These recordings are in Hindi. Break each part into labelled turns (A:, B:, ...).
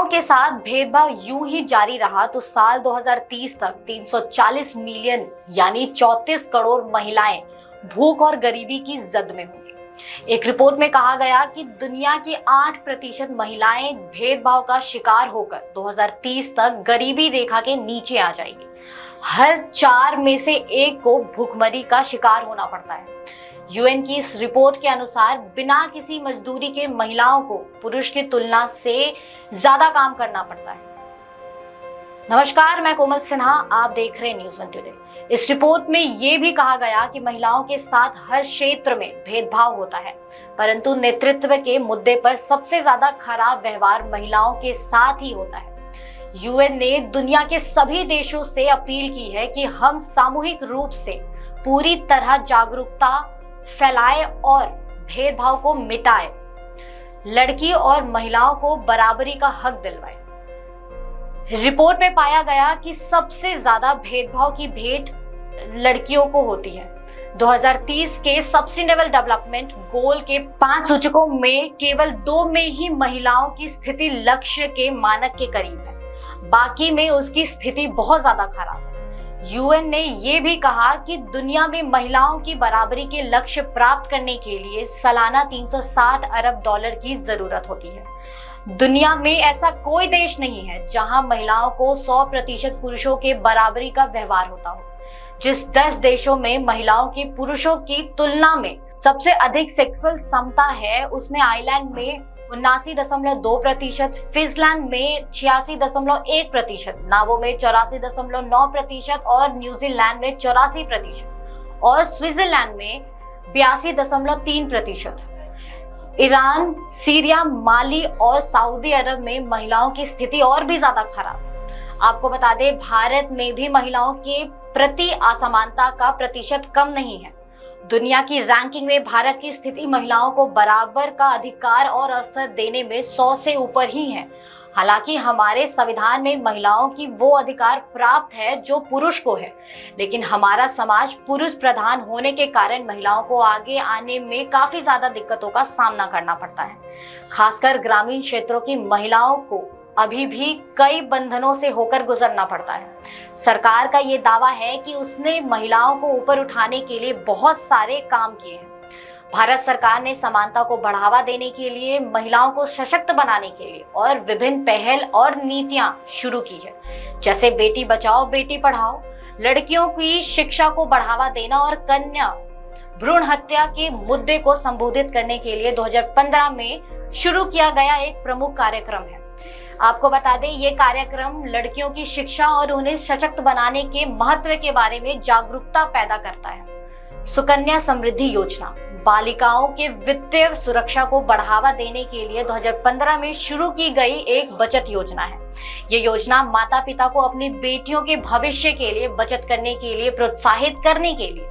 A: के साथ भेदभाव यूं ही जारी रहा तो साल 2030 तक 340 मिलियन यानी 34 करोड़ महिलाएं भूख और गरीबी की जद में होंगी। एक रिपोर्ट में कहा गया कि दुनिया की 8% महिलाएं भेदभाव का शिकार होकर 2030 तक गरीबी रेखा के नीचे आ जाएगी। हर 4 में से 1 को भूखमरी का शिकार होना पड़ता है। यूएन की इस रिपोर्ट के अनुसार बिना किसी मजदूरी के महिलाओं को पुरुष की तुलना से ज्यादा काम करना पड़ता है। नमस्कार, मैं कोमल सिन्हा, आप देख रहे हैं न्यूज़ 1 टुडे। इस रिपोर्ट में ये भी कहा गया कि महिलाओं के साथ हर क्षेत्र में भेदभाव होता है, परंतु नेतृत्व के मुद्दे पर सबसे ज्यादा खराब व्यवहार महिलाओं के साथ ही होता है। यूएन ने दुनिया के सभी देशों से अपील की है कि हम सामूहिक रूप से पूरी तरह जागरूकता फैलाएं और भेदभाव को मिटाएं, लड़की और महिलाओं को बराबरी का हक दिलवाएं। रिपोर्ट में पाया गया कि सबसे ज्यादा भेदभाव की भेंट लड़कियों को होती है। 2030 के सस्टेनेबल डेवलपमेंट गोल के 5 सूचकों में केवल 2 में ही महिलाओं की स्थिति लक्ष्य के मानक के करीब है, बाकी में उसकी स्थिति बहुत ज्यादा खराब है। यूएन ने यह भी कहा कि दुनिया में महिलाओं की बराबरी के लक्ष्य प्राप्त करने के लिए सालाना 360 अरब डॉलर की जरूरत होती है। दुनिया में ऐसा कोई देश नहीं है जहां महिलाओं को 100% पुरुषों के बराबरी का व्यवहार होता हो। जिस 10 देशों में महिलाओं की पुरुषों की तुलना में सबसे अधिक सेक्सुअल समता है, उसमें आयरलैंड में 79.2%, फिनलैंड में 86.1%, नार्वे में 84.9% और न्यूजीलैंड में 84% और स्विट्जरलैंड में 82.3%। ईरान, सीरिया, माली और सऊदी अरब में महिलाओं की स्थिति और भी ज्यादा खराब। आपको बता दें, भारत में भी महिलाओं के प्रति असमानता का प्रतिशत कम नहीं है। दुनिया की रैंकिंग में भारत की स्थिति महिलाओं को बराबर का अधिकार और अवसर देने में 100 से ऊपर ही है। हालांकि हमारे संविधान में महिलाओं की वो अधिकार प्राप्त है जो पुरुष को है, लेकिन हमारा समाज पुरुष प्रधान होने के कारण महिलाओं को आगे आने में काफी ज्यादा दिक्कतों का सामना करना पड़ता है। खासकर ग्रामीण क्षेत्रों की महिलाओं को अभी भी कई बंधनों से होकर गुजरना पड़ता है। सरकार का ये दावा है कि उसने महिलाओं को ऊपर उठाने के लिए बहुत सारे काम किए हैं। भारत सरकार ने समानता को बढ़ावा देने के लिए, महिलाओं को सशक्त बनाने के लिए और विभिन्न पहल और नीतियां शुरू की है, जैसे बेटी बचाओ बेटी पढ़ाओ, लड़कियों की शिक्षा को बढ़ावा देना और कन्या भ्रूण हत्या के मुद्दे को संबोधित करने के लिए 2015 में शुरू किया गया एक प्रमुख कार्यक्रम है। आपको बता दें, ये कार्यक्रम लड़कियों की शिक्षा और उन्हें सशक्त बनाने के महत्व के बारे में जागरूकता पैदा करता है। सुकन्या समृद्धि योजना बालिकाओं के वित्तीय सुरक्षा को बढ़ावा देने के लिए 2015 में शुरू की गई एक बचत योजना है। ये योजना माता पिता को अपनी बेटियों के भविष्य के लिए बचत करने के लिए प्रोत्साहित करने के लिए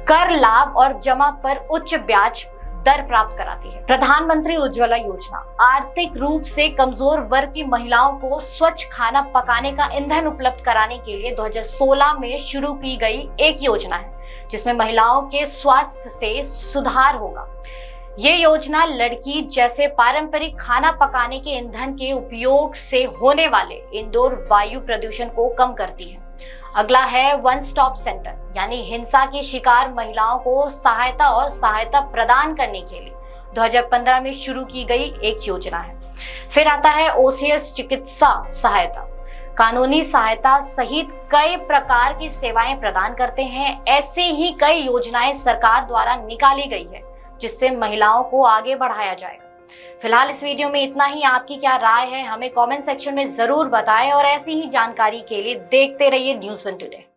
A: कर लाभ और जमा पर उच्च ब्याज दर प्राप्त कराती है। प्रधानमंत्री उज्ज्वला योजना आर्थिक रूप से कमजोर वर्ग की महिलाओं को स्वच्छ खाना पकाने का ईंधन उपलब्ध कराने के लिए 2016 में शुरू की गई एक योजना है, जिसमें महिलाओं के स्वास्थ्य से सुधार होगा। ये योजना लड़की जैसे पारंपरिक खाना पकाने के ईंधन के उपयोग से होने वाले इंडोर वायु प्रदूषण को कम करती है। अगला है वन स्टॉप सेंटर, यानी हिंसा की शिकार महिलाओं को सहायता प्रदान करने के लिए 2015 में शुरू की गई एक योजना है। फिर आता है ओसीएस चिकित्सा सहायता, कानूनी सहायता सहित कई प्रकार की सेवाएं प्रदान करते हैं। ऐसे ही कई योजनाएं सरकार द्वारा निकाली गई है, जिससे महिलाओं को आगे बढ़ाया जाएगा। फिलहाल इस वीडियो में इतना ही। आपकी क्या राय है, हमें कमेंट सेक्शन में जरूर बताएं और ऐसी ही जानकारी के लिए देखते रहिए न्यूज़ 1 टुडे।